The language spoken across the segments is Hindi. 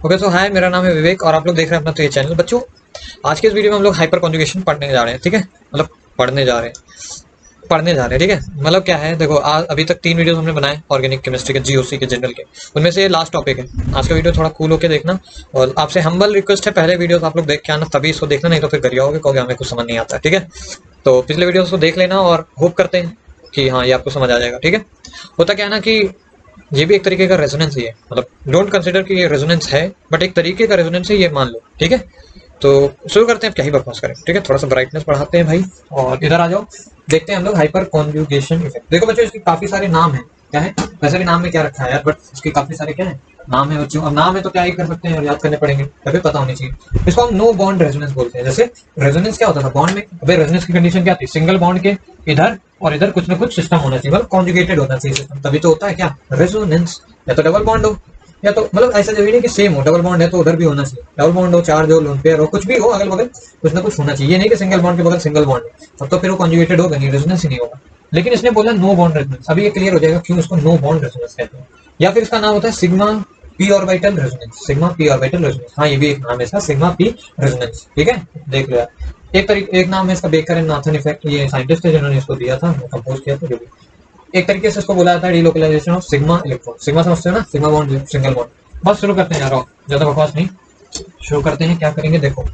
ओके सो हाय, मेरा नाम है विवेक और आप लोग देख रहे हैं अपना तो ये चैनल। बच्चों, आज के इस वीडियो में हम लोग हाइपर कॉन्जुगेशन पढ़ने जा रहे हैं। ठीक है, मतलब पढ़ने जा रहे हैं। ठीक है, मतलब क्या है, देखो अभी तक 3 वीडियो हमने बनाए ऑर्गेनिक केमिस्ट्री के, जीओसी के, जनरल के। उनमें से ये लास्ट टॉपिक है। आज का वीडियो थोड़ा कूल होकर देखना और आपसे हम्बल रिक्वेस्ट है, पहले वीडियो आप लोग देख के आना, तभी इसको देखना, नहीं तो फिर गरिया होगे, कहोगे हमें कुछ समझ नहीं आता। ठीक है, तो पिछले वीडियो को देख लेना और होप करते हैं कि हाँ ये आपको समझ आ जाएगा। ठीक है, होता क्या है ना कि ये भी एक तरीके का रेजोनेंस ही है, मतलब डोंट कंसिडर कि ये रेजोनेंस है, बट एक तरीके का रेजोनेंस है, ये मान लो। ठीक है, तो शुरू करते हैं, क्या ही बकवास करें। ठीक है, थोड़ा सा ब्राइटनेस बढ़ाते हैं भाई, और इधर आ जाओ, देखते हैं हम लोग हाइपर कॉन्जुगेशन इफेक्ट। देखो बच्चों, इसके काफी सारे नाम हैं। क्या है, वैसे भी नाम में क्या रखा है यार, बट इसके काफी सारे क्या है नाम है बच्चों। अब नाम है तो क्या ही कर सकते हैं, और याद करने पड़ेंगे, तभी पता होनी चाहिए। इसको हम नो बॉन्ड रेजोनेंस बोलते हैं। जैसे रेजोनेंस क्या होता था बॉन्ड में, अबे रेजोनेंस की कंडीशन क्या थी, सिंगल बॉन्ड के इधर और इधर कुछ ना कुछ सिस्टम होना चाहिए, मतलब कॉन्जुगेटेड होना चाहिए सिस्टम, तभी तो होता है क्या रेजोनेंस। या तो डबल बॉन्ड हो, या तो मतलब ऐसा जरूरी नहीं कि सेम हो। डबल बॉन्ड है तो उधर भी होना चाहिए, डबल बॉन्ड हो, चार्ज हो, लोन पेयर हो, कुछ भी हो, अगल बगल कुछ ना कुछ होना चाहिए। ये नहीं कि सिंगल बॉन्ड के बगल सिंगल बॉन्ड है, तब तो फिर वो कॉन्जुगेटेड होगा नहीं, रेजोनेंस ही नहीं होगा। लेकिन इसने बोला नो बॉन्ड रेजोनेंस। अभी ये क्लियर हो जाएगा क्यों इसको नो बॉन्ड रेजोनेंस कहते हैं। या फिर इसका नाम होता है sigma P orbital resonance. Sigma P orbital resonance, हाँ ये भी एक नाम है इसका, सिग्मा पी रेजोनेंस। ठीक है, देख लो यार, एक नाम है इसका बेकर एंड नाथन इफेक्ट। ये साइंटिस्ट है जिन्होंने इसको दिया था, कंपोज किया था। जो भी एक तरीके से इसको बोला जाता है delocalisation of sigma electron. Sigma समझते हो ना, सिग्मा बॉन्ड, सिंगल बॉन्ड। बस शुरू करते हैं यार, ज्यादा बकवास नहीं, शुरू करते हैं। क्या करेंगे देखो,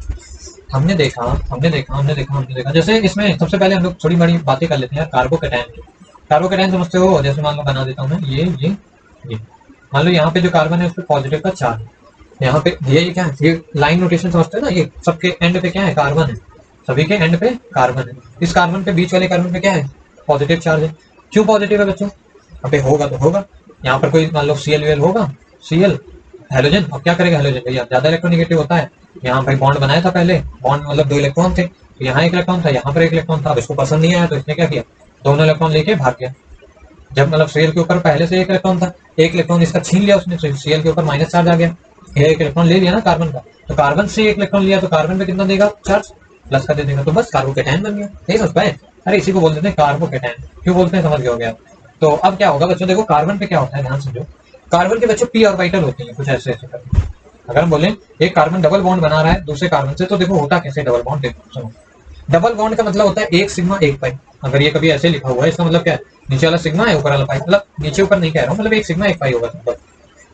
हमने देखा। जैसे इसमें सबसे पहले हम लोग थोड़ी बड़ी बातें कर लेते हैं यार, कार्बोकैटायन की। कार्बोकैटायन समझते हो, जैसे मान लो बना देता हूँ मैं ये मान लो यहाँ पे जो कार्बन है उस पर पॉजिटिव का चार्ज है। यहाँ पे ये क्या है, ये लाइन नोटेशन समझते हो ना, ये सबके एंड पे क्या है, कार्बन है। सभी के एंड पे कार्बन है। इस कार्बन पे, बीच वाले कार्बन पे क्या है, पॉजिटिव चार्ज है। क्यों पॉजिटिव है बच्चों, अबे होगा तो होगा, यहाँ पर कोई मान लो सीएल होगा, सीएल हेलोजन। अब क्या करेगा हेलोजन, भैया ज्यादा इलेक्ट्रोनेगेटिव होता है। यहाँ भाई बॉन्ड बनाया था पहले, बॉन्ड मतलब 2 इलेक्ट्रॉन थे, तो यहाँ 1 इलेक्ट्रॉन था, यहाँ पर 1 इलेक्ट्रॉन था। अब इसको पसंद नहीं आया तो इसने क्या किया, दोनों इलेक्ट्रॉन लेके भाग गया। जब मतलब सीएल के ऊपर पहले से 1 इलेक्ट्रॉन था, 1 इलेक्ट्रॉन इसका छीन लिया उसने, तो सीएल के ऊपर माइनस चार्ज आ गया। ये 1 इलेक्ट्रॉन ले लिया ना कार्बन का, तो कार्बन से 1 इलेक्ट्रॉन लिया तो कार्बन पे कितना देगा चार्ज, प्लस का दे देगा, तो बस कार्बोकैटायन बन गया। नहीं समझ पाए, अरे इसी को बोल देते हैं कार्बोकैटायन। क्यों बोलते हैं समझ गए आप। तो अब क्या होगा बच्चों, देखो कार्बन पे क्या होता है, ध्यान समझो। कार्बन के बच्चों पी ऑर्बिटल होती है कुछ ऐसे ऐसे करके। अगर हम बोले एक कार्बन डबल बॉन्ड बना रहा है दूसरे कार्बन से, तो देखो होता कैसे डबल बॉन्ड, देखो सुनो। डबल बॉन्ड का मतलब होता है 1 सिग्मा 1 पाई। अगर ये कभी ऐसे लिखा हुआ है, इसका मतलब क्या है, नीचे वाला सिग्मा है, ऊपर वाला पाई, मतलब नीचे ऊपर नहीं कह रहा हूँ, मतलब 1 सिग्मा 1 पाई होगा।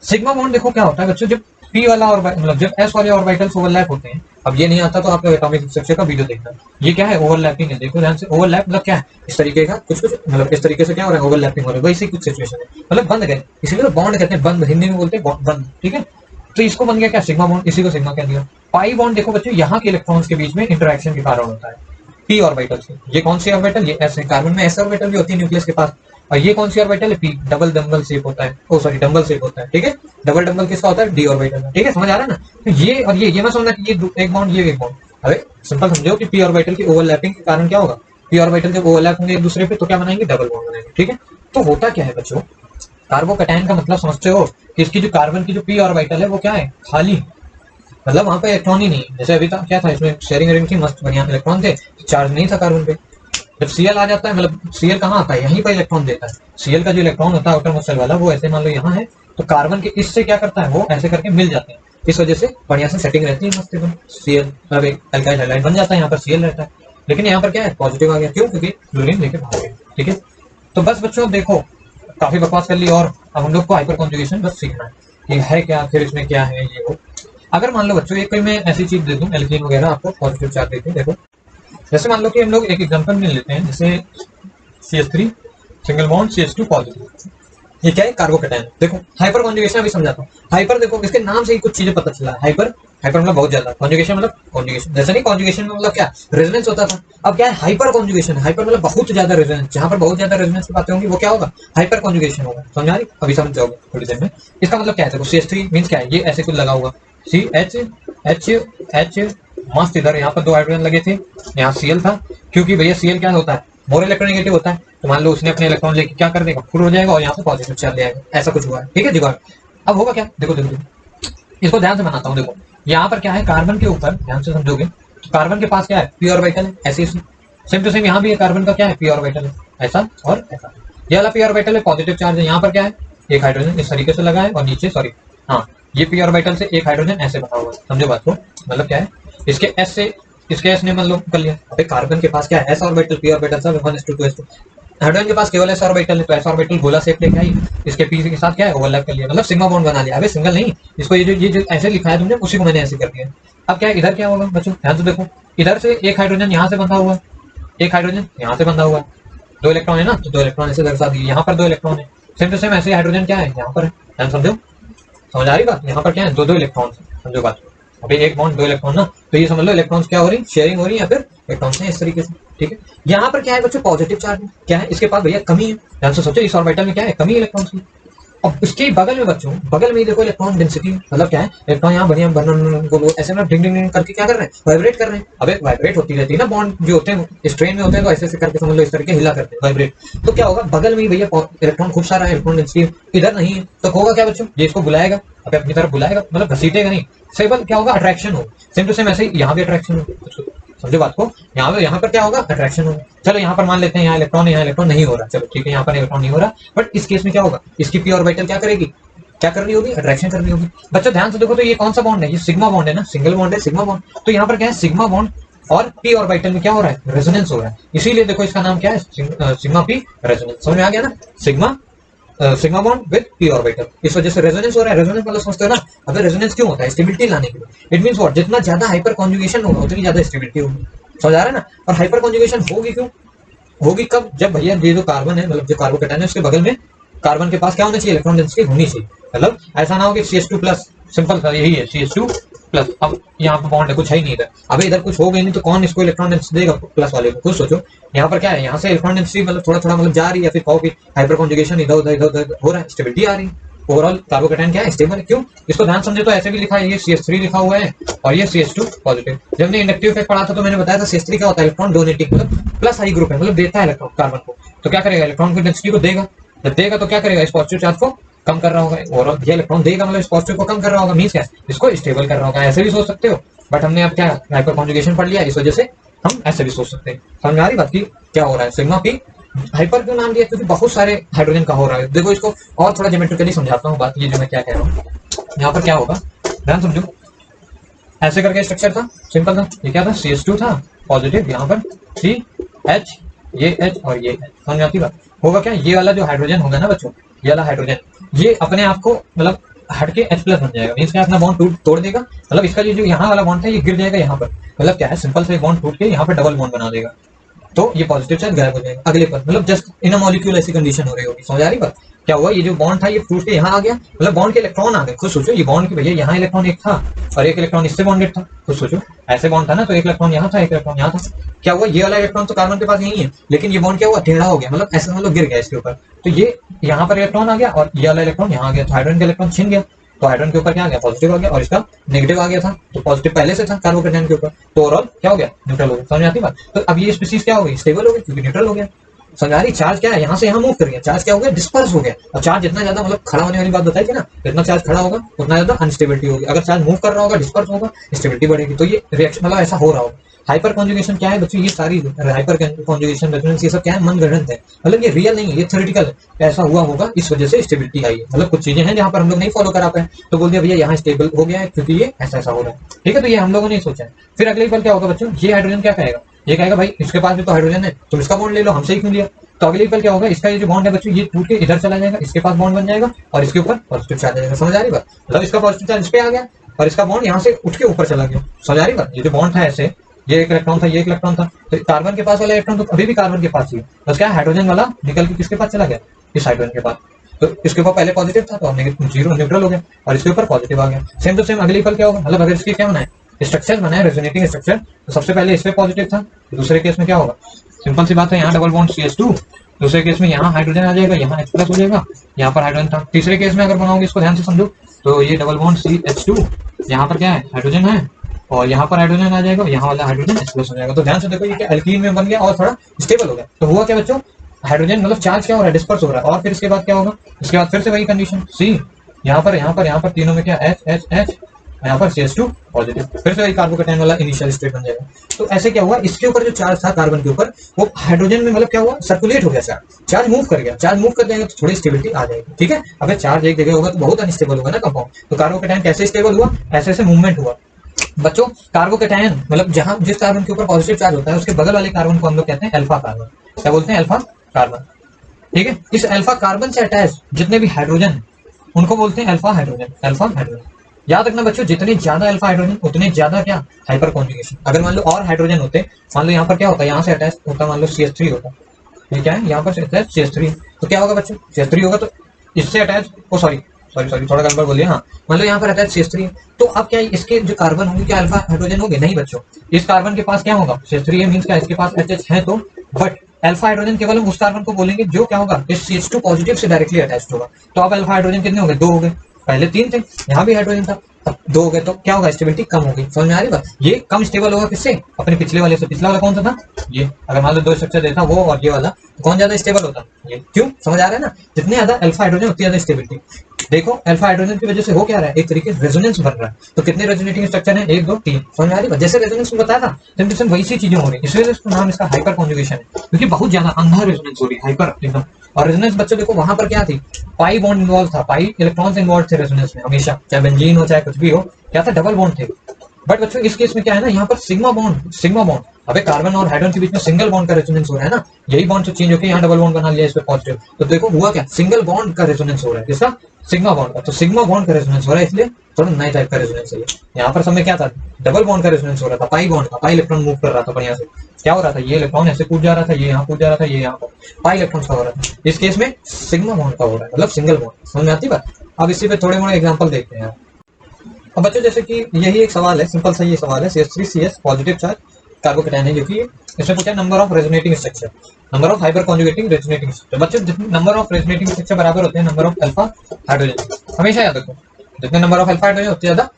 सिग्मा बॉन्ड देखो क्या होता है बच्चों, जब पी वाला और मतलब जब एस वाले ऑर्बिटल्स ओवरलैप होते हैं। अब ये नहीं आता तो आप एटॉमिक स्ट्रक्चर का वीडियो देखना। ये क्या है, ओवरलैपिंग है। देखो ध्यान से, ओवरलैप मतलब क्या है, इस तरीके का कुछ मतलब इस तरीके से क्या हो रहा है, ओवरलैपिंग हो रहा है, वैसे कुछ सिचुएशन है, मतलब बंद गए, इसीलिए तो बॉन्ड कहते हैं, बंद हिंदी में बोलते हैं बंद। ठीक है, तो इसको बन गया क्या, सिग्मा बॉन्ड, इसी को सिग्मा कह दिया। पाई बॉन्ड देखो बच्चों, यहाँ के इलेक्ट्रॉन्स के बीच में इंटरेक्शन के कारण होता है पी ऑर्बिटल से। ये कौन सी ऑर्बिटल, ये एस है। कार्बन में एस ऑर्बिटल भी होती है न्यूक्लियस के पास। और ये कौन सी ऑर्बिटल है, पी, डबल डंबल शेप होता है, ओ सॉरी डंबल शेप होता है। ठीक है, डबल डंबल किसका होता है, डी ऑर्बिटल। ठीक है, समझ आ रहा है ना। तो ये और ये मत समझना कि ये एक बॉन्ड, ये एक बॉन्ड। अरे सिंपल समझो कि पी ऑर्बिटल की ओवरलैपिंग के कारण क्या होगा, पी ऑर्बिटल जब ओवरलैप होंगे एक दूसरे पे तो क्या बनाएंगे, डबल बॉन्ड बनाएंगे। ठीक है, तो होता क्या है बच्चों, कार्बोकैटायन का मतलब समझते हो कि इसकी जो कार्बन की जो पी ऑर्बिटल है वो क्या है, खाली, मतलब वहां पे इलेक्ट्रॉन ही नहीं। जैसे अभी तक क्या था, इसमें शेयरिंग रिंग थी, मस्त बढ़िया इलेक्ट्रॉन थे, चार्ज नहीं था कार्बन पे। जब सीएल आ जाता है, मतलब सीएल कहाँ आता है, यहीं पर इलेक्ट्रॉन देता है। सीएल का जो इलेक्ट्रॉन होता है आउटर मोस्ट शेल वाला, वो ऐसे मान लो यहाँ है, तो कार्बन के इससे क्या करता है, वो ऐसे करके मिल जाते हैं। इस वजह से बढ़िया से सेटिंग रहती है, मस्त एकदम। सीएल मतलब एक अल्काइल हैलाइड बन जाता है, यहाँ पर सीएल रहता है। लेकिन यहाँ पर क्या है, पॉजिटिव आ गया, क्यों, क्योंकि क्लोरीन लेके भाग गया। ठीक है, तो बस बच्चों देखो, काफी बकवास कर ली, और अब हम लोग को हाइपर कॉन्जुगेशन बस सीखना है, ये है क्या, फिर इसमें क्या है, ये वो। अगर मान लो बच्चों एक कोई मैं ऐसी चीज दे दूं, एल्कीन वगैरह आपको पॉजिटिव चार्ज देते हैं, देखो जैसे मान लो कि हम लोग एक एग्जांपल में लेते हैं, जैसे CH3 single bond CH2 positive. ये क्या है, कार्बोकैटायन। देखो हाइपर कॉन्जुगेशन अभी समझाता हूँ। हाइपर देखो, इसके नाम से ही कुछ चीजें पता चला। हाइपर, हाइपर मतलब बहुत ज्यादा, कॉन्जुगेशन मतलब कॉन्जुगेशन, जैसे नहीं कॉन्जुगेशन में मतलब क्या, रेजोनेंस होता था। अब क्या है, हाइपर कॉन्जुगेशन। हाइपर मतलब बहुत ज्यादा रेजोनेंस, जहां पर बहुत ज्यादा रेजोनेंस की बातें होंगी वो क्या होगा, हाइपर कॉन्जुगेशन होगा। समझ आ रही, अभी समझ जाओगे थोड़ी देर में। इसका मतलब क्या है, देखो CH3 मीन्स क्या है, ये ऐसे कुछ लगा हुआ, CH मस्त, इधर यहाँ पर 2 हाइड्रोजन लगे थे, यहाँ Cl था, क्योंकि भैया Cl क्या होता है, मोर इलेक्ट्रोनेगेटिव होता है। तो मान लो उसने अपने इलेक्ट्रॉन लेके क्या कर देगा, फुल हो जाएगा और यहाँ से पॉजिटिव चार्ज ले आएगा, ऐसा कुछ हुआ है। ठीक है जुगाड़। अब होगा क्या, देखो देखो देखो, इसको ध्यान से बनाता हूँ। देखो यहाँ पर क्या है, कार्बन के ऊपर ध्यान से समझोगे तो कार्बन के पास क्या है, पी ऑर्बिटल है, ऐसे सेम टू सेम यहाँ भी है, कार्बन का क्या है, पी ऑर्बिटल है, ऐसा और ऐसा। ये वाला पी ऑर्बिटल है, पॉजिटिव चार्ज है, यहाँ पर क्या है, एक हाइड्रोजन इस तरीके से लगा है, और नीचे सॉरी हाँ ये पी ऑर्बिटल से एक हाइड्रोजन ऐसे बना हुआ है, समझो बात को। मतलब क्या है, इसके एस से इसके एस ने मतलब कर लिया। अबे कार्बन के पास क्या है, एस ऑर्बिटल पी ऑर्बिटल सब 1s2 2s2। हाइड्रोजन के पास केवल एस ऑर्बिटल है, तो एस ऑर्बिटल गोला शेप लेके आई, इसके पी के साथ क्या है ओवरलैप कर लिया, मतलब सिग्मा बॉन्ड बना लिया। अबे सिंगल नहीं, इसको ये जो ऐसे लिखा है तुमने उसी को मैंने ऐसे कर दिया। अब क्या है, इधर क्या होगा बच्चों, ध्यान से देखो, इधर से एक हाइड्रोजन यहाँ से बंधा हुआ है, एक हाइड्रोजन यहाँ से बंधा हुआ है, 2 इलेक्ट्रॉन है ना, तो 2 इलेक्ट्रॉन ऐसे दर्शा दिए। यहाँ पर 2 इलेक्ट्रॉन है, सेम टू सेम ऐसे हाइड्रोजन क्या है यहाँ पर है, ध्यान समझो, समझ आ रही बात। यहाँ पर क्या है, 2 इलेक्ट्रॉन, समझो बात। अभी एक बॉन्ड 2 इलेक्ट्रॉन ना, तो ये समझ लो इलेक्ट्रॉन्स क्या हो रही, शेयरिंग हो रही है या फिर इलेक्ट्रॉन्स हैं इस तरीके से, ठीक है। यहाँ पर क्या है बच्चों, पॉजिटिव चार्ज क्या है, इसके पास भैया कमी है, ध्यान से सोचो, इस ऑर्बिटल में क्या है, कमी इलेक्ट्रॉन्स की। अब उसके बगल में बच्चों, बगल में ही देखो इलेक्ट्रॉन डेंसिटी, मतलब क्या है, इलेक्ट्रॉन यहाँ बढ़िया ऐसे में ढिंग ढिंग करके क्या कर रहे हैं, वाइब्रेट कर रहे हैं। अबे वाइब्रेट होती रहती है ना, बॉन्ड जो होते हैं स्ट्रेन में होते हैं, तो ऐसे करके समझ लो, इस तरीके हिला करते हैं वाइब्रेट। तो क्या होगा, बगल में ही भैया इलेक्ट्रॉन खूब सारा है, इलेक्ट्रॉन डेंसिटी इधर नहीं है, तो होगा क्या बच्चों, ये इसको बुलाएगा, अबे अपनी तरफ बुलाएगा, मतलब घसीटेगा नहीं, सेबल क्या होगा, अट्रैक्शन हो। सेम टू सेम ऐसे ही यहाँ भी अट्रैक्शन हो, समझो बात को। यहाँ पर क्या होगा, अट्रैक्शन होगा। चलो यहाँ पर मान लेते हैं यहाँ इलेक्ट्रॉन नहीं हो रहा, चलो ठीक है, यहाँ पर इलेक्ट्रॉन नहीं हो रहा, बट इस केस में क्या होगा, इसकी पी ऑर्बिटल क्या करेगी, क्या करनी होगी, अट्रैक्शन करनी होगी। बच्चों ध्यान से देखो, तो ये कौन सा बॉन्ड है, ये सिग्मा बॉन्ड है ना, सिंगल बॉन्ड है सिग्मा बॉन्ड। तो यहाँ पर क्या है, सिग्मा बॉन्ड और पी ऑर्बिटल में क्या हो रहा है, रेजोनेंस हो रहा है, इसीलिए देखो इसका नाम क्या है, सिग्मा पी रेजोनेंस। समझ में आ गया ना, sigma bond with P orbital, इस वजह से रेजोनेंस हो रहा है। रेजोनेंस मतलब समझते हो ना, अगर रेजोनेंस क्यों होता है, स्टेबिलिटी लाने के लिए। इट मींस व्हाट, जितना ज्यादा हाइपर कॉन्जुगेशन होगा उतनी ज्यादा स्टेबिलिटी होगी, समझ आ रहा है ना। और हाइपर कॉन्जुगेशन होगी क्यों, होगी कब, जब भैया ये जो कार्बन है, मतलब जो कार्बोकेटायन है, उसके बगल में कार्बन के पास क्या होना चाहिए, इलेक्ट्रॉन डेंसिटी होनी चाहिए। मतलब ऐसा ना हो कि CH2 प्लस, सिंपल सा यही है CH2 प्लस। अब यहाँ पे बॉन्ड है, कुछ है ही नहीं इधर, अबे इधर कुछ हो गई नहीं तो कौन इसको इलेक्ट्रॉन डेंसिटी देगा, प्लस वाले को। खुद सोचो, यहाँ पर क्या है, यहाँ से इलेक्ट्रॉन डेंसिटी मतलब थोड़ा थोड़ा मतलब जा रही है, या फिर कहो कि हाइपर कॉन्जुगेशन इधर उधर हो रहा है, स्टेबिलिटी आ रही है। ओवरऑल कार्बोकेटायन क्या है, स्टेबल है। क्यों, इसको ध्यान समझे तो ऐसे भी लिखा है, ये CH3 लिखा हुआ है और ये CH2 पॉजिटिव। जब हमने इंडक्टिव इफेक्ट पढ़ा था तो मैंने बताया था CH3 क्या होता है, इलेक्ट्रॉन डोनेटिंग, मतलब प्लस हाई ग्रुप है, मतलब देता है इलेक्ट्रॉन कार्बन को, तो क्या करेगा, इलेक्ट्रॉन की डेंसिटी को देगा, जब देगा तो क्या करेगा, इस पॉजिटिव चार्ज को कम कर रहा होगा, और ये इलेक्ट्रॉन देगा मतलब इस पॉजिटिव को कम कर रहा होगा, मींस क्या, इसको स्टेबल कर रहा होगा। ऐसे भी सोच सकते हो, बट हमने अब क्या हाइपर कॉन्जुगेशन पढ़ लिया, इस वजह से हम ऐसे भी सोच सकते हैं। समझ आ रही बात की क्या हो रहा है, सिग्मा पी हाइपर क्यों नाम दिया, क्योंकि बहुत सारे हाइड्रोजन का हो रहा है। देखो इसको और थोड़ा ज्योमेट्रिकली समझाता हूँ बात, ये जो मैं क्या कह रहा हूँ। यहाँ पर क्या होगा, ध्यान समझो, ऐसे करके स्ट्रक्चर था, सिंपल था, ये क्या था, CH2 था पॉजिटिव, यहाँ पर CH, ये H और ये H, समझ आती बात। होगा क्या, ये वाला जो हाइड्रोजन होगा ना बच्चों, ये वाला हाइड्रोजन, ये अपने आप को मतलब हट के H प्लस बन जाएगा, मीन्स क्या, अपना बॉन्ड तोड़ देगा, मतलब इसका जो यहाँ वाला बॉन्ड था ये गिर जाएगा यहाँ पर, मतलब क्या है, सिंपल से बॉन्ड टूट के यहाँ पर डबल बॉन्ड बना देगा, तो ये पॉजिटिव चार्ज गायब हो जाएगा अगले पर, मतलब जस्ट इन अ मॉलिक्यूल ऐसी कंडीशन हो रही होगी। समझ आ रही बात, क्या हुआ, ये जो बॉन्ड था ये टूट के यहाँ आ गया, मतलब बॉन्ड के इलेक्ट्रॉन आ गए। खुद सोचो, ये बॉन्ड के भैया यहाँ इलेक्ट्रॉन एक था और एक इलेक्ट्रॉन इससे बॉन्डेड था, खुद सोचो, ऐसे बॉन्ड था ना, तो एक इलेक्ट्रॉन यहाँ था, एक इलेक्ट्रॉन यहाँ था। क्या हुआ, ये वाला इलेक्ट्रॉन तो कार्बन के पास नहीं है, लेकिन ये बॉन्ड क्या हुआ, टेढ़ा हो गया, मतलब ऐसा मतलब गिर गया इसके ऊपर, तो ये यहाँ पर इलेक्ट्रॉन आ गया और ये वाला इलेक्ट्रॉन यहाँ आ गया, तो हाइड्रोजन का इलेक्ट्रॉन छिन गया, तो हाइड्रोजन के ऊपर क्या आ गया, पॉजिटिव आ गया, और इसका नेगेटिव आ गया था, तो पॉजिटिव पहले से था कार्बोकेटायन के ऊपर, तो ओवरऑल क्या हो गया, न्यूट्रल हो गया। समझ आती बात। तो अब ये स्पीसीज क्या हो गई, स्टेबल हो गई, क्योंकि न्यूट्रल हो गया। समझ आ रही, चार्ज क्या है, यहाँ से यहाँ मूव कर गया, चार्ज क्या हो गया, डिस्पर्स हो गया। और चार्ज जितना ज्यादा मतलब खड़ा होने वाली बात बताई थी ना, जितना चार्ज खड़ा होगा उतना ज्यादा अनस्टेबिलिटी होगी, अगर चार्ज मूव कर रहा होगा, डिस्पर्स होगा, स्टेबिलिटी बढ़ेगी। तो ये रिएक्शन मतलब ऐसा हो रहा होगा। हाइपर कॉन्जुगेशन क्या है बच्चों, ये सारी हाइपर कॉन्जुगेशन रेजोनेंस ये सब क्या है, मनगढ़ंत है, मतलब ये रियल नहीं है, ये थ्योरेटिकल है। ऐसा हुआ होगा, इस वजह से स्टेबिलिटी आई है, मतलब कुछ चीजें हैं जहां पर हम लोग नहीं फॉलो करा पाए, तो बोल दिया भैया यहाँ स्टेबल हो गया है क्योंकि ये ऐसा ऐसा हो रहा है, ठीक है। तो ये हम लोगों ने सोचा है। फिर अगले पल क्या होगा बच्चों, ये हाइड्रोजन क्या कहेगा, ये कहेगा भाई इसके पास भी तो हाइड्रोजन है, तुम इसका बॉन्ड ले लो, हमसे ही क्यों लिया। तो अगले पल क्या होगा, इसका ये जो बॉन्ड है बच्चों ये टूट के इधर चला जाएगा, इसके पास बॉन्ड बन जाएगा और इसके ऊपर पॉजिटिव चार्ज आ जाएगा। समझ आ रही बात, मतलब इसका पॉजिटिव चार्ज इस पे आ गया और इसका बॉन्ड यहाँ से उठ के ऊपर चला गया। समझ आ रही बात, ये जो बॉन्ड था ऐसे, ये एक इलेक्ट्रॉन था, ये एक इलेक्ट्रॉन था, तो कार्बन के पास वाला इलेक्ट्रॉन तो अभी भी कार्बन के पास ही है, बस क्या हाइड्रोजन वाला निकल के किसके पास चला गया, इस हाइड्रोजन के पास। तो इसके ऊपर पहले पॉजिटिव था तो जीरो न्यूट्रल हो गया और इसके ऊपर पॉजिटिव आ गया। सेम टू सेम अगली पल क्या होगा, मतलब अगर इसके क्या बनाए स्ट्रक्चर बनाए रेजोनेटिंग स्ट्रक्चर, तो सबसे पहले इस पे पॉजिटिव था, दूसरे केस में क्या होगा, सिंपल सी बात है, यहाँ डबल बॉन्ड CH2, दूसरे केस में यहाँ हाइड्रोजन आ जाएगा, यहाँ H प्लस हो जाएगा, यहाँ पर हाइड्रोजन था। तीसरे केस में अगर बनाओगे इसको ध्यान से समझो, तो ये डबल बॉन्ड CH2, यहाँ पर क्या है हाइड्रोजन है और यहाँ पर हाइड्रोजन आ जाएगा, यहाँ वाला हाइड्रोजन H प्लस हो जाएगा। तो ध्यान से देखो ये क्या एल्कीन में बन गया और थोड़ा स्टेबल हो गया। तो हुआ क्या बच्चों, हाइड्रोजन मतलब चार्ज क्या हो रहा है, डिस्पर्स हो रहा है। और फिर इसके बाद क्या होगा, इसके बाद फिर से वही कंडीशन C, यहाँ पर तीनों में क्या H H H यहाँ पर CH2 पॉजिटिव, फिर से वही कार्बोकेटायन वाला इनिशियल स्टेट बन जाएगा। तो ऐसे क्या हुआ, इसके ऊपर जो चार्ज था कार्बन के ऊपर, वो हाइड्रोजन में मतलब क्या हुआ, सर्कुलेट हो गया, चार्ज मूव कर गया। चार्ज मूव कर जाएगा तो थोड़ी स्टेबिलिटी आ जाएगी, ठीक है। अगर चार्ज एक जगह होगा तो बहुत अनस्टेबल होगा ना कंपाउंड। तो कार्बोकेटायन कैसे स्टेबल हुआ, ऐसे ऐसे मूवमेंट हुआ। बच्चों कार्बोकेटायन मतलब जहां जिस कार्बन के ऊपर पॉजिटिव चार्ज होता है उसके बगल वाले कार्बन को हम लोग कहते हैं अल्फा कार्बन। क्या बोलते हैं, अल्फा कार्बन, ठीक है। इस अल्फा कार्बन से अटैच जितने भी हाइड्रोजन है उनको बोलते हैं अल्फा हाइड्रोजन, अल्फा हाइड्रोजन। याद रखना बच्चों, जितने ज्यादा अल्फा हाइड्रोजन उतने ज्यादा क्या, हाइपर कॉन्जुगेशन। अगर मान लो और हाइड्रोजन होते, मान लो यहाँ पर क्या होता है, यहाँ से अटैच होता मान लो CH3 होता, ये क्या है, यहाँ पर अटैच CH3, तो क्या होगा बच्चों, CH3 होगा तो इससे अटैच, ओ सॉरी सॉरी सॉरी थोड़ा गड़बड़ बोलिए, हाँ मान लो यहाँ पर अटैच CH3, तो अब क्या इसके जो कार्बन होंगे क्या अल्फा हाइड्रोजन होंगे, नहीं बच्चों। इस कार्बन के पास क्या होगा, CH3 है, मींस क्या इसके पास HH है, तो बट अल्फा हाइड्रोजन केवल हम उस कार्बन को बोलेंगे जो क्या होगा, इस CH2 पॉजिटिव से डायरेक्टली अटैच्ड होगा। तो अब अल्फा हाइड्रोजन कितने हो गए, 2 हो गए, पहले 3 थे, यहाँ भी हाइड्रोजन था, अब 2 हो गए, तो क्या होगा, स्टेबिलिटी कम होगी। समझ में आ रही बात, ये कम स्टेबल होगा किससे, अपने पिछले वाले से। पिछला वाला कौन सा था, ये। अगर मान लो 2 स्ट्रक्चर देता वो और ये वाला, तो कौन ज्यादा स्टेबल होता, ये। क्यों, समझ आ रहा है ना, जितने ज्यादा अल्फा हाइड्रोजन उतनी ज्यादा स्टेबिलिटी। देखो अल्फा हाइड्रोजन की वजह से हो क्या रहा है, एक तरीके से रेजोनेंस बन रहा है। तो कितने रेजोनेटिंग स्ट्रक्चर है, 1 2 3, समझ में आ रही बात। जैसे रेजोनेंस में बताया था सेम वैसी चीजें हो रही है, इसलिए इसका नाम इसका हाइपर कॉन्जुगेशन है, क्योंकि बहुत ज्यादा अंधा रेजोनेंस हो रही है, हाइपर एकदम। और रेजोनेंस बच्चों देखो वहां पर क्या थी, पाई बॉन्ड इन्वॉल्व था, पाई इलेक्ट्रॉन्स इन्वॉल्व थे रेजोनेंस में हमेशा, चाहे बेंजीन हो चाहे कुछ भी हो, क्या था, डबल बॉन्ड थे। बट बच्चों इस केस में क्या है ना, यहाँ पर सिग्मा बॉन्ड, सिग्मा बॉन्ड, अबे कार्बन और हाइड्रोजन के बीच में सिंगल बॉन्ड का रेजोनेंस हो रहा है ना, यही बॉन्ड से चेंज होकर यहाँ डबल बॉन्ड बना लिया इस पे पॉजिटिव। तो देखो हुआ क्या, सिंगल बॉन्ड का रेजोनेंस हो रहा है, किसका, सिग्मा बॉन्ड का। तो सिग्मा बॉन्ड का रेजोनेंस हो रहा है, इसलिए थोड़ा नए टाइप का रेजोनेंस है। यहाँ पर समय क्या था, डबल बॉन्ड का रेजोनेंस हो रहा था, पाई बॉन्ड का, पाई इलेक्ट्रॉन मूव कर रहा था बढ़िया से। क्या हो रहा था, ये इलेक्ट्रॉन ऐसे कूद जा रहा था, ये यहाँ कूद जा रहा था, ये यहाँ पर पाई इलेक्ट्रॉन का हो रहा था। इस केस में सिग्मा बॉन्ड का हो रहा है, मतलब सिंगल बॉन्ड। समझ में आती बात। अब इसी पे थोड़े मोड़े एग्जाम्पल देखते हैं। अब बच्चों जैसे कि यही एक सवाल है, सिंपल सा ये सवाल है, CH3CS पॉजिटिव चार्ज कार्बोकेटायन है, जो कि इसमें पूछा number of resonating structure, number of hyper conjugating resonating structure. बच्चों जितने नंबर ऑफ रेजोनेटिंग स्ट्रक्चर बराबर होते हैं नंबर ऑफ अल्फा हाइड्रोजन, हमेशा याद रखो, जितने नंबर ऑफ अल्फा हाइड्रोजन उतने ज्यादा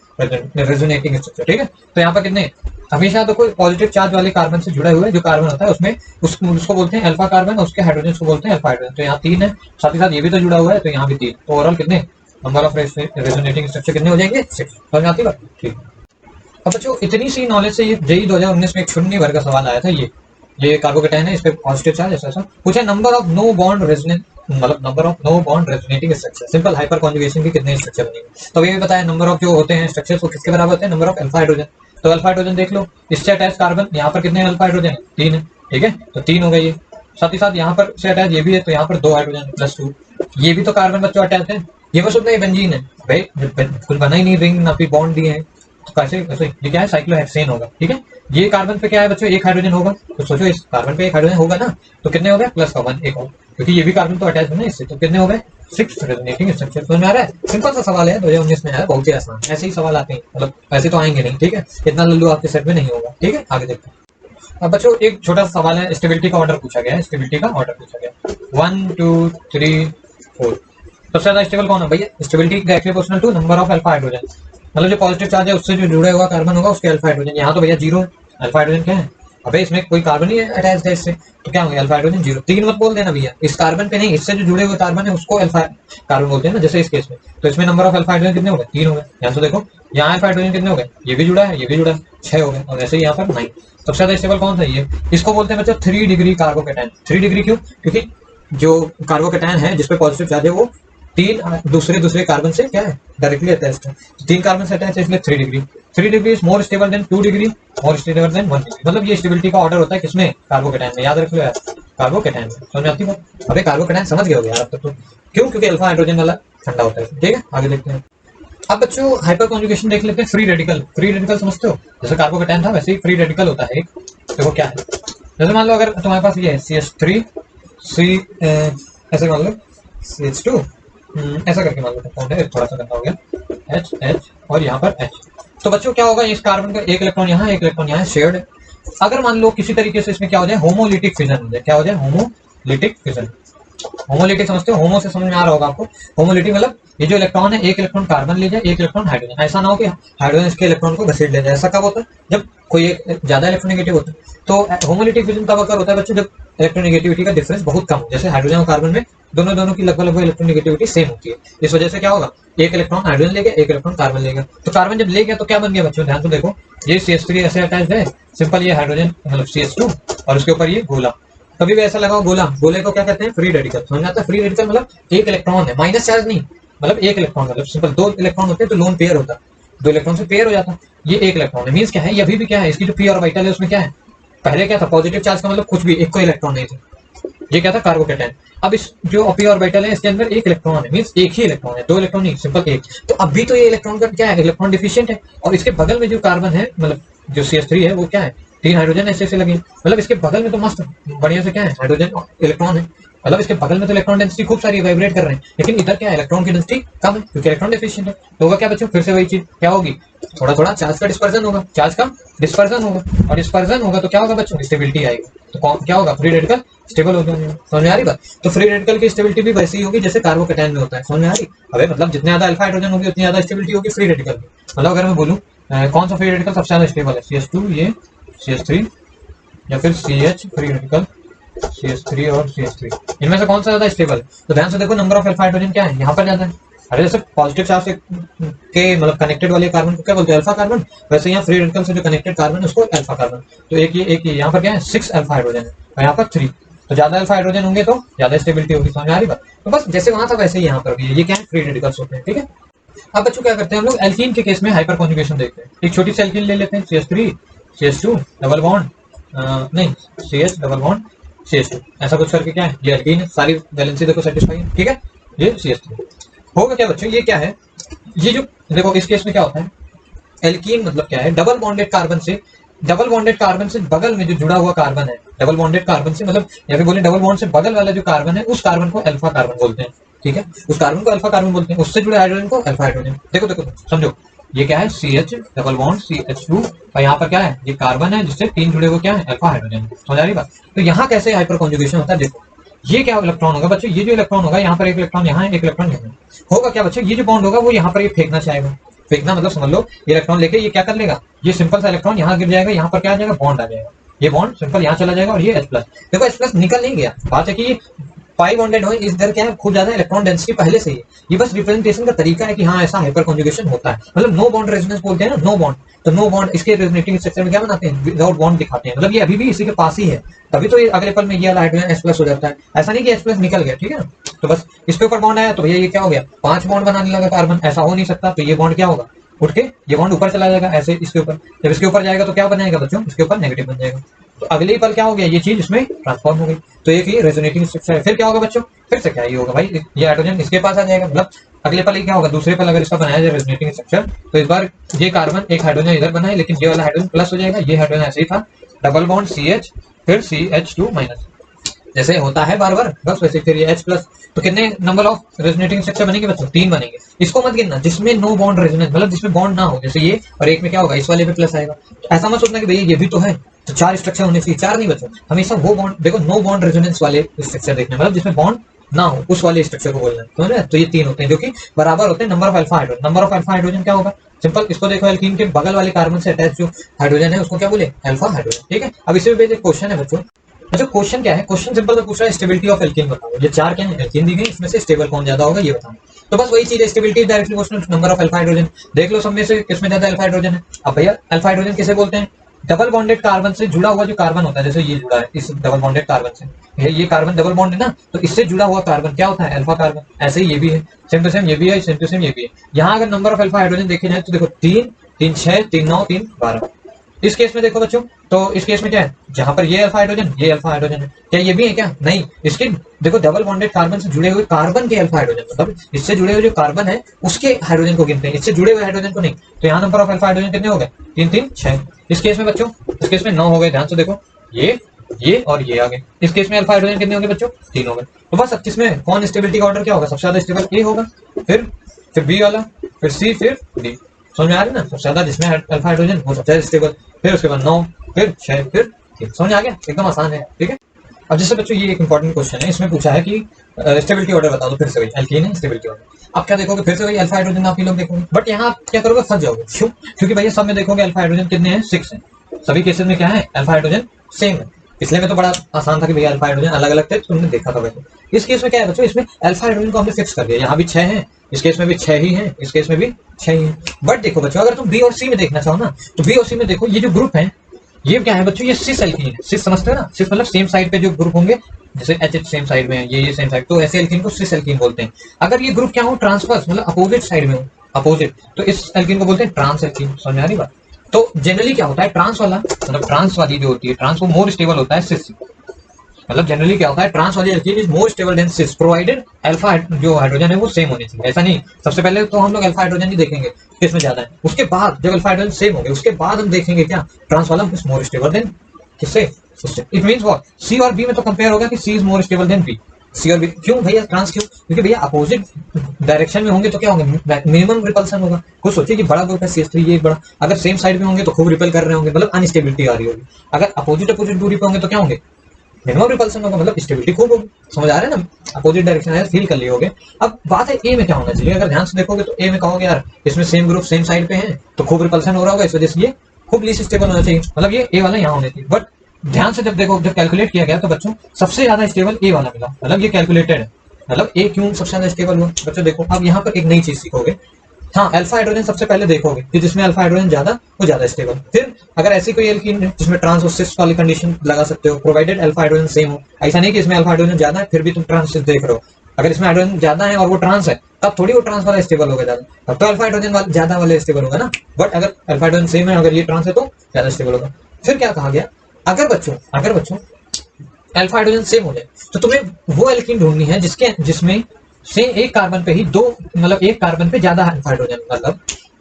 रेजोनेटिंग स्ट्रक्चर, ठीक है। तो यहाँ पर कितने, हमेशा तो कोई पॉजिटिव चार्ज वाले कार्बन से जुड़ा हुआ है, जो कार्बन होता है उसमें उसको बोलते हैं अल्फा कार्बन, और उसके हाइड्रोजन को बोलते हैं अल्फा हाइड्रोजन। तो यहाँ 3 है, साथ ही साथ ये भी तो जुड़ा हुआ है, तो यहाँ भी 3, तो ओवरऑल कितने नंबर ऑफ रेजोनेटिंग स्ट्रक्चर कितने हो जाएंगे, 6। समझ में आती बात, ठीक। अब बच्चों इतनी सी नॉलेज से ये जेई 2019 में एक शून्य वर्ग का सवाल आया था, ये कार्बोकेटायन है, इस पे पॉजिटिव चार्ज ऐसा पूछा, number of no bond resonate, मतलब number of no bond resonating structure, simple hyper conjugation के कितने स्ट्रक्चर बनेंगे। तो ये भी बताया नंबर ऑफ जो होते हैं स्ट्रक्चर्स वो किसके बराबर होते हैं, नंबर ऑफ अल्फा हाइड्रोजन। तो अल्फा हाइड्रोजन देख लो, इससे अटैच कार्बन, यहाँ पर कितने अल्फा हाइड्रोजन है, 3 है, ठीक है, तो 3 हो गई ये। साथ ही साथ यहाँ पर से अटैच ये भी है, तो यहाँ पर 2 हाइड्रोजन प्लस 2, ये भी तो कार्बन बच्चों अटैच है, ये बस उतना ही बेंजीन है भाई, कुछ बना ही नहीं, रिंग ना फिर बॉन्ड दिए हैं, तो कैसे कैसे ये क्या है, साइक्लोहेक्सेन होगा, ठीक है। ये कार्बन पे क्या है बच्चों, एक हाइड्रोजन होगा, तो सोचो इस कार्बन पे एक हाइड्रोजन होगा ना, तो कितने हो गए, प्लस का 1 एक और, क्योंकि ये भी कार्बन तो अटैच है ना इससे, तो कितने हो गए, 6 रेजोनेटिंग स्ट्रक्चर। समझ में आ रहा है, सिंपल सा सवाल है, 2019 में आया, बहुत ही आसान, ऐसे ही सवाल आते हैं, मतलब ऐसे तो आएंगे नहीं, ठीक है, इतना लल्लू आपके सेट में नहीं होगा, ठीक है। आगे देखते हैं। अब बच्चों एक छोटा सा सवाल है, स्टेबिलिटी का ऑर्डर पूछा गया है, स्टेबिलिटी का ऑर्डर पूछा गया 1 2 3 4, सबसे ज्यादा स्टेबल कौन है भैया, stability directly proportional to number of alpha hydrogen, मतलब जो पॉजिटिव चार्ज है उससे जो जुड़े हुआ कार्बन होगा उसके अल्फा हाइड्रोजन। यहाँ तो भैया 0 है, अल्फा हाइड्रोजन क्या है, अबे इसमें कोई कार्बन ही अटैच है इससे, तो क्या होगा, अल्फा हाइड्रोजन 0। 3 मत बोल देना भैया, इस कार्बन पे नहीं, इससे जो जुड़े हुए कार्बन है उसको अल्फा कार्बन बोलते हैं ना, जैसे इस केस में। तो इसमें नंबर ऑफ अल्फा हाइड्रोजन कितने हो गए, 3 हो गए। यहाँ तो देखो, यहाँ अल्फा हाइड्रोजन कितने हो गए, ये भी जुड़ा है, ये भी जुड़ा है, 6 हो गए, और ऐसे ही यहाँ पर 9। सबसे ज्यादा स्टेबल कौन सा, ये, इसको बोलते हैं बच्चों 3 डिग्री कार्बोकेटायन। 3 डिग्री क्यों, क्योंकि जो कार्बोकेटायन है जिसपे पॉजिटिव चार्ज है वो 3 दूसरे कार्बन से क्या है, डायरेक्टली अटैच्ड है, 3 कार्बन से अटैच है, इसलिए 3 degree. 3 degree is more stable then 2 degree, more stable then 1 degree. मतलब ये स्टेबिलिटी का ऑर्डर होता है किसमें, कार्बोकेटायन में, याद रख लो यार, कार्बोकेटायन। समझ में आती है, अबे कार्बोकेटायन समझ गए हो यार अब तक तो, क्यों, क्योंकि अल्फा हाइड्रोजन वाला ठंडा होता है, ठीक है। आगे देखते हैं। अब बच्चों हाइपर कॉन्जुगेशन देख लेते हैं, फ्री रेडिकल। फ्री रेडिकल समझते हो, जैसे कार्बोकेटायन था वैसे ही फ्री रेडिकल होता है एक, देखो क्या है, जैसे मान लो अगर तुम्हारे पास ये है CH3 C, ऐसे मान लो CH2 ऐसा करके मान लो, कंपाउंड है, थोड़ा सा गंदा हो गया, H और यहाँ पर H। तो बच्चों क्या होगा, इस कार्बन का एक इलेक्ट्रॉन यहाँ, एक इलेक्ट्रॉन यहाँ शेयर्ड है। अगर मान लो किसी तरीके से इसमें क्या हो जाए, होमोलिटिक फिजन हो जाए, क्या हो जाए, होमोलिटिक फिजन। होमोलिटिक समझते हो, होमो से समझ में आ रहा होगा आपको, होमोलिटिक मतलब ये जो इलेक्ट्रॉन है, एक इलेक्ट्रॉन कार्बन ले जाए, एक इलेक्ट्रॉन हाइड्रोजन, ऐसा ना हो कि हाइड्रोजन इसके इलेक्ट्रॉन को घसीट ले जाए। ऐसा कब होता है, जब कोई एक ज्यादा इलेक्ट्रोनेगेटिव होता है। तो होमोलिटिक फिजन तब अगर होता है बच्चों, जब इलेक्ट्रोनेगेटिविटी का डिफरेंस बहुत कम हो, जैसे हाइड्रोजन और कार्बन में दोनों की लगभग इलेक्ट्रोनेगेटिविटी सेम होती है। इस वजह से क्या होगा, एक इलेक्ट्रॉन हाइड्रोजन लेगा, एक इलेक्ट्रॉन कार्बन लेगा। तो कार्बन जब ले गया तो क्या बन गया बच्चों, ध्यान तो देखो, ये CH3 ऐसे अटैच्ड है, सिंपल ये हाइड्रोजन मतलब CH2 और उसके ऊपर ये गोला। कभी भी ऐसा लगाओ गोला, गोले को क्या कहते हैं, फ्री रेडिकल। समझ आता है, फ्री रेडिकल मतलब एक इलेक्ट्रॉन है, माइनस चार्ज नहीं, मतलब एक इलेक्ट्रॉन, मतलब सिंपल दो इलेक्ट्रॉन होते हैं तो लोन पेयर होता है, दो इलेक्ट्रॉन से पेयर हो जाता है। ये एक इलेक्ट्रॉन है, मींस क्या है, ये अभी भी क्या है, इसकी जो पी ऑर्बिटल है उसमें क्या है, पहले क्या था, पॉजिटिव चार्ज का मतलब कुछ भी, एक कोई इलेक्ट्रॉन नहीं था, ये क्या था, कार्बोकैटायन। अब इस जो पी ऑर्बिटल है इसके अंदर एक इलेक्ट्रॉन है, मींस एक ही इलेक्ट्रॉन है, दो इलेक्ट्रॉन नहीं, सिंपल एक। तो अभी तो ये इलेक्ट्रॉन का क्या है, इलेक्ट्रॉन डिफिशिएंट है। और इसके बगल में जो कार्बन है, मतलब जो CH3 है, वो क्या है, 3 हाइड्रोजन ऐसे लगे, मतलब इसके बगल में तो मस्त बढ़िया से क्या है, हाइड्रोजन इलेक्ट्रॉन है, मतलब इसके बगल में तो इलेक्ट्रॉन डेंसिटी खूब सारी वाइब्रेट कर रहे हैं, लेकिन इधर क्या है, इलेक्ट्रॉन की डेंसिटी कम है क्योंकि इलेक्ट्रॉन डेफिशिएंट है। तो होगा क्या बच्चों, फिर से वही चीज क्या होगी, थोड़ा थोड़ा चार्ज का डिस्पर्जन होगा, चार्ज का डिस्पर्जन होगा, और डिस्पर्जन होगा तो क्या होगा बच्चों, स्टेबिलिटी आएगी। तो क्या होगा, फ्री रेडिकल स्टेबल हो जाएंगे। समझ में आ रही बात। तो फ्री रेडिकल की स्टेबिलिटी भी वैसी ही होगी जैसे कार्बोकैटायन में होता है। समझ में आ रही, अबे मतलब जितने ज्यादा अल्फा हाइड्रोजन होगी उतनी ज्यादा स्टेबिलिटी होगी फ्री रेडिकल की। मतलब अगर मैं बोलूं कौन सा फ्री रेडिकल सबसे ज्यादा स्टेबल है, CH2 ये CH3 या फिर CH फ्री रेडिकल CH3 और CH3, इनमें से कौन सा ज्यादा स्टेबल है। तो ध्यान से देखो, नंबर ऑफ अल्फा हाइड्रोजन क्या है, यहाँ पर ज्यादा है। अरे जैसे पॉजिटिव चार्ज के मतलब कनेक्टेड वाले कार्बन को क्या बोलते हैं, अल्फा कार्बन, वैसे यहाँ फ्री रेडिकल से जो कनेक्टेड कार्बन है उसको अल्फा कार्बन। तो एक ये यहाँ पर क्या है, 6 अल्फा हाइड्रोजन है और यहाँ पर 3। तो ज्यादा अल्फा हाइड्रोजन होंगे तो ज्यादा स्टेबिलिटी होगी। समझ आ रही बात। तो बस जैसे वहां था वैसे ही यहाँ पर भी है, ये क्या है, फ्री रेडिकल्स होते हैं। ठीक है, अब बच्चों क्या करते हैं हम लोग, एल्कीन के केस में हाइपर कॉन्जुगेशन देखते हैं। एक छोटी सी एल्कीन ले लेते हैं, CH3 CH2 डबल बॉन्ड, नहीं CH डबल बॉन्ड CH2, ऐसा कुछ करके क्या है, ये एल्कीन है, सारी वैलेंसी देखो सेटिस्फाई है। ठीक है, ये CH3 होगा क्या बच्चों, ये क्या है, ये जो देखो इस केस में क्या होता है, एल्कीन मतलब क्या है, डबल बॉन्डेड कार्बन से, डबल बॉन्डेड कार्बन से बगल में जो जुड़ा हुआ कार्बन है, डबल बॉन्डेड कार्बन से मतलब या फिर बोले डबल बॉन्ड से बगल वाला जो कार्बन है उस कार्बन को अल्फा कार्बन बोलते हैं। ठीक है, उस कार्बन को अल्फा कार्बन बोलते हैं, उससे जुड़े हाइड्रोजन को अल्फा हाइड्रोजन। देखो देखो समझो, ये क्या है, CH डबल बॉन्ड CH2 और यहाँ पर क्या है, ये कार्बन है जिससे 3 जुड़े हुए क्या है, अल्फा हाइड्रोजन। समझ आ रही बात। तो यहाँ कैसे हाइपर कॉन्जुगेशन होता है, देखो ये क्या इलेक्ट्रॉन होगा बच्चों, ये जो इलेक्ट्रॉन होगा यहाँ पर एक इलेक्ट्रॉन यहाँ है, एक इलेक्ट्रॉन यहाँ होगा क्या बच्चों, ये जो बॉन्ड होगा वो यहाँ पर ये फेंकना चाहेगा, फेंकना मतलब समझ लो इलेक्ट्रॉन लेके ये क्या कर लेगा, ये सिंपल सा इलेक्ट्रॉन यहाँ गिर जाएगा, यहाँ पर क्या आ जाएगा, बॉन्ड आ जाएगा, ये बॉन्ड सिंपल यहाँ चला जाएगा और ये H+। देखो H+ निकल नहीं गया, बात है कि ये पाई बॉन्डेड हो, इधर क्या है, खूब ज्यादा इलेक्ट्रॉन डेंसिटी पहले से ही। ये बस रिप्रेजेंटेशन का तरीका है कि हाँ ऐसा हाइपर कॉन्जुगेशन होता है, मतलब नो बॉन्ड रेजोनेंस बोलते हैं ना, नो बॉन्ड। तो नो बॉन्ड इसके रेजोनेटिंग स्ट्रक्चर में क्या बनाते हैं, विदाउट बॉन्ड दिखाते हैं, मतलब ये अभी भी इसी के पास ही है, तभी तो ये अगले पल में ये वाला हाइड्रोजन H+ हो जाता है। ऐसा नहीं कि H+ निकल गया, ठीक है ना। तो बस इसके ऊपर बॉन्ड आया तो भैया ये क्या हो गया, 5 बॉन्ड बनाने लगा कार्बन, ऐसा हो नहीं सकता। तो ये बॉन्ड क्या होगा, उठ के ये बॉन्ड ऊपर चला जाएगा ऐसे इसके ऊपर, जब इसके ऊपर जाएगा तो क्या बनाएगा बच्चों, इसके ऊपर नेगेटिव बन जाएगा। तो अगले ही पल क्या हो गया, ये चीज इसमें ट्रांसफॉर्म हो गई। तो एक ये रेजोनेटिंग स्ट्रक्चर है। फिर क्या होगा बच्चों, फिर से क्या ये होगा भाई, ये हाइड्रोजन इसके पास आ जाएगा, मतलब अगले पल ही क्या होगा, दूसरे पल अगर इसका बनाया जाए रेजोनेटिंग स्ट्रक्चर, तो इस बार ये कार्बन एक हाइड्रोजन इधर बना है, लेकिन ये वाला हाइड्रोजन प्लस हो जाएगा, ये हाइड्रोजन ऐसे ही था, डबल बॉन्ड CH फिर CH2 माइनस, जैसे होता है बार बार, बस वैसे फिर ये H+। तो कितने नंबर ऑफ रेजोनेटिंग स्ट्रक्चर बनेंगे बच्चों, 3 बनेंगे। इसको मत गिनना जिसमें नो बॉन्ड रेजोनेंस, मतलब जिसमें बॉन्ड ना हो, जैसे ये और एक में क्या होगा, इस वाले पे प्लस आएगा। तो ऐसा मत सोचना कि भैया ये भी तो है तो 4 स्ट्रक्चर होने चाहिए, 4 नहीं बच्चों, हमेशा वो बॉन्ड देखो, नो बॉन्ड रेजोनेंस वाले स्ट्रक्चर देखना, मतलब जिसमें बॉन्ड ना हो उस वाले स्ट्रक्चर को बोलना है, समझ रहे हैं। तो ये 3 होते हैं जो कि बराबर होते हैं number of alpha hydrogen. Number of alpha hydrogen क्या होगा, सिंपल इसको देखो, एल्कीन के बगल वाले कार्बन से अटैच जो हाइड्रोजन है उसको क्या बोले, अल्फा हाइड्रोजन। ठीक है, अब इसी पे एक क्वेश्चन है बच्चों। अच्छा क्वेश्चन क्या है, क्वेश्चन सिंपल सा पूछ रहा है, स्टेबिलिटी ऑफ एल्कीन बताओ। ये 4 क्या है, एल्कीन दी गई, इसमें से स्टेबल कौन ज्यादा होगा ये बताओ। तो बस वही चीज है, stability directly proportional number of alpha hydrogen. देख लो सब में से किसमें ज्यादा अल्फा हाइड्रोजन है। अब भैया अल्फा हाइड्रोजन किसे बोलते हैं, डबल बॉन्डेड कार्बन से जुड़ा हुआ जो कार्बन होता है, जैसे ये जुड़ा है इस डबल बॉन्डेड कार्बन से, ये कार्बन डबल बॉन्ड है ना, तो इससे जुड़ा हुआ कार्बन क्या होता है, अल्फा कार्बन। ऐसे ही ये भी है, सेम टू सेम ये भी है, सेम टू सेम ये भी है। यहाँ अगर नंबर ऑफ अल्फा हाइड्रोजन देखे जाए तो देखो 3 3 6 3 9 3 12। इस केस में देखो बच्चों, तो इस केस में क्या है, जहां पर ये अल्फा हाइड्रोजन, ये अल्फा हाइड्रोजन है, क्या ये भी है क्या, नहीं। इसके देखो डबल बॉन्डेड कार्बन से जुड़े हुए कार्बन के अल्फा हाइड्रोजन, मतलब इससे जुड़े हुए जो कार्बन है उसके हाइड्रोजन को गिनते हैं, इससे जुड़े हुए हाइड्रोजन को नहीं। तो यहाँ नंबर ऑफ अल्फा हाइड्रोजन कितने हो गए, 3 3 6। इस केस में बच्चों, इस केस में 9 हो गए, ध्यान से देखो, ये और ये आ गए। इस केस में अल्फा हाइड्रोजन कितने होंगे बच्चों, 3 हो गए। तो बस अब इसमें कौन स्टेबिलिटी का ऑर्डर क्या होगा, सबसे ज्यादा स्टेबल ए होगा, फिर बी वाला, फिर सी, फिर डी। समझ में आ रही ना, सबसे ज्यादा जिसमें अल्फा हाइड्रोजन वो सबसे स्टेबल, फिर उसके बाद 9, फिर 6, फिर 3। समझ आ गया, एकदम आसान है। ठीक है, अब जैसे बच्चों ये एक इंपॉर्टेंट क्वेश्चन है, इसमें पूछा है कि स्टेबिलिटी ऑर्डर बता दो, फिर से वही एल्कीन है स्टेबिलिटी ऑर्डर। आप क्या देखोगे, फिर से वही अल्फा हाइड्रोजन आप ही लोग देखोगे, बट यहाँ आप क्या करोगे, फंस जाओगे। क्यों, क्योंकि भैया सब में देखोगे अल्फा हाइड्रोजन कितने हैं, 6 है, सभी केसेस में क्या है, अल्फा हाइड्रोजन सेम है। पिछले में तो बड़ा आसान था कि भैया अल्फा हाइड्रोजन अलग अलग थे, तुमने देखा था वैसे। इस केस में क्या है बच्चों, इसमें अल्फा हाइड्रोजन को हमने फिक्स कर दिया, यहाँ भी 6 है, इस केस में भी 6 ही है, इस केस में भी 6 ही है। बट देखो बच्चों, अगर तुम बी और सी में देखना चाहो ना, तो बी और सी में देखो ये जो ग्रुप है, ये क्या है बच्चों, ये सिस एल्कीन है। सिस समझते हो ना, सिस मतलब सेम साइड पे जो ग्रुप होंगे, जैसे एच सेम साइड में है, ये सेम साइड, तो ऐसे एल्कीन को सिस एल्कीन बोलते हैं। अगर ये ग्रुप क्या हो, ट्रांसवर्स मतलब अपोजिट साइड में हो, अपोजिट, तो इस एल्कीन को बोलते हैं ट्रांस एल्कीन। समझ में आ रही बात? तो जनरली क्या होता है, ट्रांस वाला मतलब ट्रांस वाली जो होती है, ट्रांस वो मोर स्टेबल होता है सिस, मतलब जनरली क्या होता है, ट्रांस वाली alkene is more stable than cis provided alpha जो हाइड्रोजन है वो सेम होनी चाहिए। ऐसा नहीं, सबसे पहले तो हम लोग अल्फा हाइड्रोजन ही देखेंगे किसमें ज्यादा है, उसके बाद जब अल्फा हाइड्रोजन सेम होंगे उसके बाद हम देखेंगे क्या, ट्रांस वाला इज मोर स्टेबल देन किससे, इट मींस व्हाट, सी और बी में तो कंपेयर होगा कि C is more stable than B, C और बी। क्यों भैया ट्रांस, क्यों? क्योंकि भैया अपोजिट डायरेक्शन में होंगे तो क्या होंगे, मिनिमम रिपल्सन होगा। कुछ सोचिए कि बड़ा ग्रुप है CH3, ये बड़ा, अगर सेम साइड में होंगे तो खूब रिपेल कर रहे होंगे, मतलब अनस्टेबिलिटी आ रही होगी। अगर अपोजिट अपोजिट दूरी पे होंगे तो क्या होंगे, मिनिमम रिपल्सन होगा, मतलब स्टेबिलिटी खूब होगी। समझ आ रहा है ना, अपोजिट डायरेक्शन है, फील कर लिए होगे। अब बात है ए में क्या होना चाहिए, अगर ध्यान से देखोगे तो ए में कहोगे यार इसमें सेम ग्रुप सेम साइड पे है तो खूब रिपल्सन हो रहा होगा, इस वजह से ये खूब लीस्ट स्टेबल होना चाहिए, मतलब ये ए वाला यहाँ होना चाहिए। बट ध्यान से जब देखो, जब कैलकुलेट किया गया तो बच्चों सबसे ज्यादा स्टेबल ए वाला मिला, मतलब ये कैलकुलेटेड है, मतलब ए क्यों सबसे ज्यादा स्टेबल हुआ बच्चों। देखो अब यहाँ पर एक नई चीज सीखोगे, हाँ अल्फा हाइड्रोजन सबसे पहले देखोगे कि जिसमें अल्फा हाइड्रोजन ज्यादा वो ज्यादा स्टेबल। फिर अगर ऐसी कोई एल्कीन है जिसमें ट्रांस और सिस वाली कंडीशन लगा सकते हो, प्रोवाइडेड अल्फा हाइड्रोजन सेम हो। ऐसा नहीं कि इसमें अल्फा हाइड्रोजन ज्यादा है फिर भी तुम ट्रांस सिस देख रहे हो, अगर इसमें हाइड्रोजन ज्यादा है और वो ट्रांस है तब थोड़ी वो ट्रांस वाला स्टेबल होगा ज्यादा, तब तो अल्फा हाइड्रोजन ज्यादा वाले स्टेबल होगा ना। बट अगर अल्फा हाइड्रोजन सेम है, अगर ये ट्रांस है तो ज्यादा स्टेबल होगा। फिर क्या कहा गया, अगर बच्चों अल्फा हाइड्रोजन सेम हो जाए तो तुम्हें वो एल्कीन ढूंढनी है जिसमें से एक कार्बन पे ही दो, मतलब एक कार्बन पे ज्यादा अल्फा हाइड्रोजन, मतलब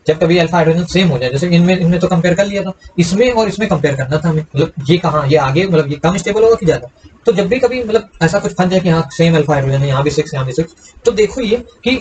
जब कभी अल्फा हाइड्रोजन सेम हो जाए, जैसे इनमें तो कंपेयर कर लिया था, इसमें और इसमें कंपेयर करना था हमें, मतलब ये कहाँ, ये आगे मतलब ये कम स्टेबल होगा कि ज्यादा। तो जब भी कभी मतलब ऐसा कुछ फंस जाए कि हाँ सेम अल्फा हाइड्रोजन है, यहाँ भी 6 यहाँ भी 6, तो देखो ये कि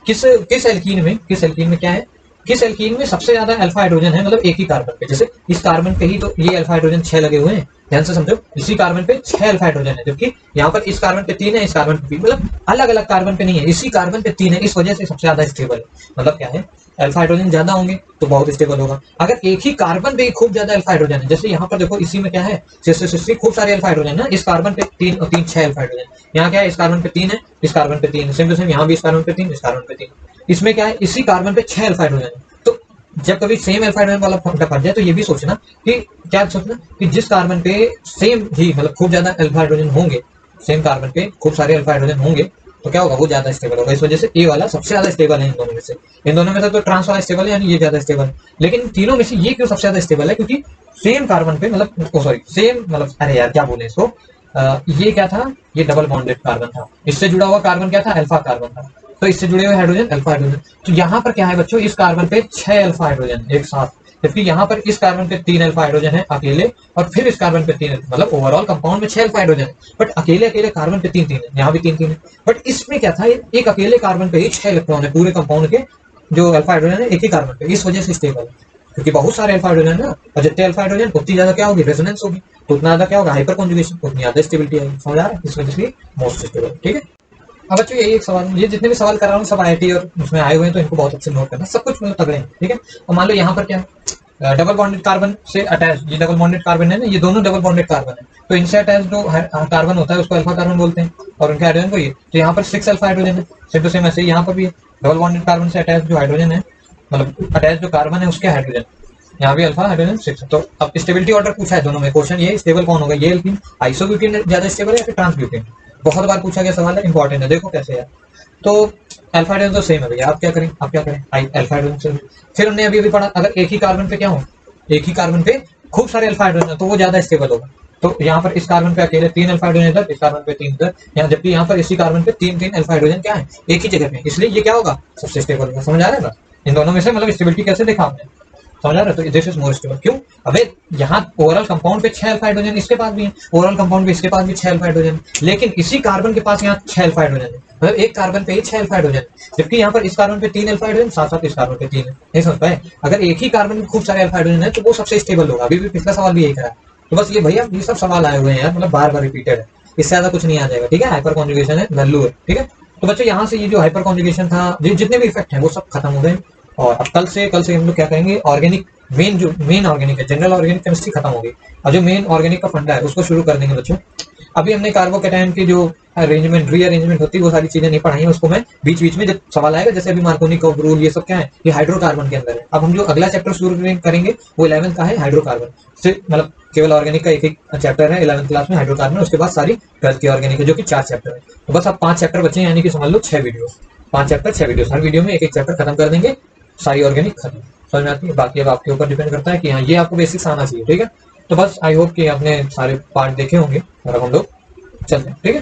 किस किस एल्कीन में क्या है, किस एल्कीन में सबसे ज्यादा अल्फा हाइड्रोजन है, मतलब एक ही कार्बन पे। जैसे इस कार्बन पे ही तो ये अल्फा हाइड्रोजन 6 लगे हुए हैं, ध्यान से समझो, इसी कार्बन पे 6 अल्फा हाइड्रोजन है, जबकि यहाँ पर इस कार्बन पे 3 है, इस कार्बन पे 3, मतलब अलग अलग कार्बन पे नहीं है, इसी कार्बन पे 3 है, इस वजह से सबसे ज्यादा स्टेबल है। मतलब क्या है, अल्फा हाइड्रोजन ज्यादा होंगे तो बहुत स्टेबल होगा। अगर एक ही कार्बन पे खूब ज्यादा अल्फा हाइड्रोजन है, जैसे यहाँ पर देखो इसी में क्या है, सिस्टरी खूब सारे अल्फा हाइड्रोजन है, इस कार्बन पे 3 और 3 6 अल्फा हाइड्रोजन, यहाँ क्या है, इस कार्बन पे 3 है, इस कार्बन पे 3 है, सेम टू सेम यहाँ भी इस कार्बन पे 3, इस कार्बन पे 3, इसमें क्या है, इसी कार्बन पे 6 अल्फा हाइड्रोजन है। तो जब कभी सेम अल्फा हाइड्रोजन वाला फंक्शन पड़ जाए तो ये भी सोचना कि क्या सोचना कि जिस कार्बन पे सेम ही मतलब खूब ज्यादा अल्फा हाइड्रोजन होंगे, सेम कार्बन पे खूब सारे अल्फा हाइड्रोजन होंगे तो क्या होगा, वो ज्यादा स्टेबल होगा। इस वजह से ए वाला सबसे ज्यादा स्टेबल है इन दोनों में से। इन दोनों में से तो ट्रांस वाला स्टेबल है, यानी ये ज्यादा स्टेबल है। लेकिन तीनों में से ये क्यों सबसे ज्यादा स्टेबल है, क्योंकि सेम कार्बन पे मतलब सॉरी सेम मतलब अरे यार क्या बोले इसको, ये क्या था, ये डबल बॉन्डेड कार्बन था, इससे जुड़ा हुआ कार्बन क्या था, अल्फा कार्बन था, तो इससे जुड़े हुए हाइड्रोजन अल्फा हाइड्रोजन। तो यहाँ पर क्या है बच्चों, इस कार्बन पे 6 अल्फा हाइड्रोजन एक साथ, जबकि यहाँ पर इस कार्बन पे 3 अल्फा हाइड्रोजन है अकेले, और फिर इस कार्बन पे 3, मतलब ओवरऑल कंपाउंड में 6 अल्फा हाइड्रोजन है, बट अकेले अकेले कार्बन पे 3 3 है, यहाँ भी 3 3 है। बट इसमें क्या था, एक अकेले कार्बन पे ही 6 इलेक्ट्रॉन है, पूरे कंपाउंड के जो अल्फा हाइड्रोजन है एक ही कार्बन पे, इस वजह से स्टेबल है। क्योंकि बहुत सारे अल्फा हाइड्रोजन है ना, और जितने अल्फा हाइड्रोजन उतनी ज्यादा क्या होगी, रेजोनेंस होगी, तो उतना ज्यादा क्या होगा, हाइपर कॉन्जुगेशन, उतनी ज्यादा स्टेबिलिटी आएगी। समझ आ रहा है, इस वजह से मोस्ट स्टेबल। ठीक है, अब बच्चों यही एक सवाल, ये जितने भी सवाल कर रहा हूँ सब IIT और उसमें आए हुए हैं, तो इनको बहुत अच्छे नोट करना, सब कुछ मतलब तगड़े हैं। ठीक है, और मान लो यहाँ पर क्या है, डबल बॉन्डेड कार्बन से अटैच, ये डबल बॉन्डेड कार्बन है ना, ये दोनों डबल बॉन्डेड कार्बन है, तो इनसे अटैच जो कार्बन होता है उसको अल्फा कार्बन बोलते हैं, और उनके हाइड्रोजन को ये, तो यहाँ पर 6 अल्फा हाइड्रोजन है, सेम टू सेम ऐसे यहाँ पर भी है, डबल बॉन्डेड कार्बन से अटैच जो हाइड्रोजन है, मतलब अटैच जो कार्बन है उसके हाइड्रोजन, यहाँ भी अल्फा हाइड्रोजन 6। तो अब स्टेबिलिटी ऑर्डर पूछा है दोनों में, क्वेश्चन ये स्टेबल कौन होगा, ये एल्कीन आइसोब्यूटेन ज्यादा स्टेबल है या फिर ट्रांसब्यूटेन, बहुत बार पूछा गया सवाल है, इंपॉर्टेंट है, देखो कैसे यार। तो अल्फा हाइड्रोजन तो सेम है भैया, आप क्या करें अल्फा हाइड्रोजन से। फिर हमने अभी पढ़ा, अगर एक ही कार्बन पे क्या हो, एक ही कार्बन पे खूब सारे अल्फा हाइड्रोजन तो वो ज्यादा स्टेबल होगा। तो यहाँ पर इस कार्बन पे अकेले 3 अल्फा हाइड्रोजन इधर, इस कार्बन पे 3 इधर, यहाँ जबकि यहाँ पर इसी कार्बन पे 3 अल्फा हाइड्रोजन क्या है, एक ही जगह पे, इसलिए ये क्या होगा, सबसे स्टेबल होगा। समझ आ रहा है ना, इन दोनों में से मतलब स्टेबिलिटी कैसे देखा आपने, समझ आ रहा है। तो दिस इज मोर स्टेबल, क्यों, अबे यहाँ ओवरऑल कंपाउंड पे 6 अल्फा हाइड्रोजन इसके पास भी है, ओवरऑल कंपाउंड पे इसके पास भी 6 अल्फा हाइड्रोजन, लेकिन इसी कार्बन के पास यहाँ 6 अल्फा हाइड्रोजन है, मतलब एक कार्बन पे ही 6 अल्फा हाइड्रोजन, जबकि यहाँ पर इस कार्बन पे 3 अल्फा हाइड्रोजन, साथ साथ इस कार्बन पे 3 है। नहीं समझ पाए, अगर एक ही कार्बन में खूब सारे अल्फा हाइड्रोजन है तो वो सबसे स्टेबल होगा। अभी भी पिछला सवाल भी यही करा, तो बस ये भैया ये सब सवाल आए हुए हैं यार, मतलब बार बार रिपीटेड है, इससे ज्यादा कुछ नहीं आ जाएगा। ठीक है, हाइपर कॉन्जुगेशन है, वैल्यू है। ठीक है, तो बच्चों यहाँ से ये जो हाइपर कॉन्जुगेशन था, जितने भी इफेक्ट है वो सब खत्म हो गए, और अब कल से हम लोग क्या करेंगे, ऑर्गेनिक मेन जो मेन ऑर्गेनिक है, जनरल ऑर्गेनिक केमिस्ट्री खत्म हो गई। और जो मेन ऑर्गेनिक का फंडा है उसको शुरू कर देंगे बच्चों। अभी हमने कार्बोकैटायन की जो अरेंजमेंट रीअरेंजमेंट होती है वो सारी चीजें नहीं पढ़ाई है, उसको मैं बीच बीच में जब सवाल आएगा, जैसे अभी मार्कोनी का रूल ये सब क्या है, ये हाइड्रोकार्बन के अंदर है। अब हम जो अगला चैप्टर शुरू करेंगे वो 11th का है हाइड्रोकार्बन से, मतलब केवल ऑर्गेनिक का एक एक चैप्टर है 11th क्लास में हाइड्रोकार्बन, उसके बाद सारी 12th की ऑर्गेनिक है जो कि 4 चैप्टर है। तो बस अब 5 चैप्टर बचे हैं, यानी कि समझ लो 6 वीडियो, 5 चैप्टर 6 वीडियो, हर वीडियो में एक एक चैप्टर खत्म कर देंगे, सारी ऑर्गेनिक खत्म। समझ में आती है? बाकी अब आपके ऊपर डिपेंड करता है कि हाँ ये आपको बेसिक्स आना चाहिए, ठीक है। तो बस आई होप कि आपने सारे पार्ट देखे होंगे और अब हम लोग चलते हैं, ठीक है।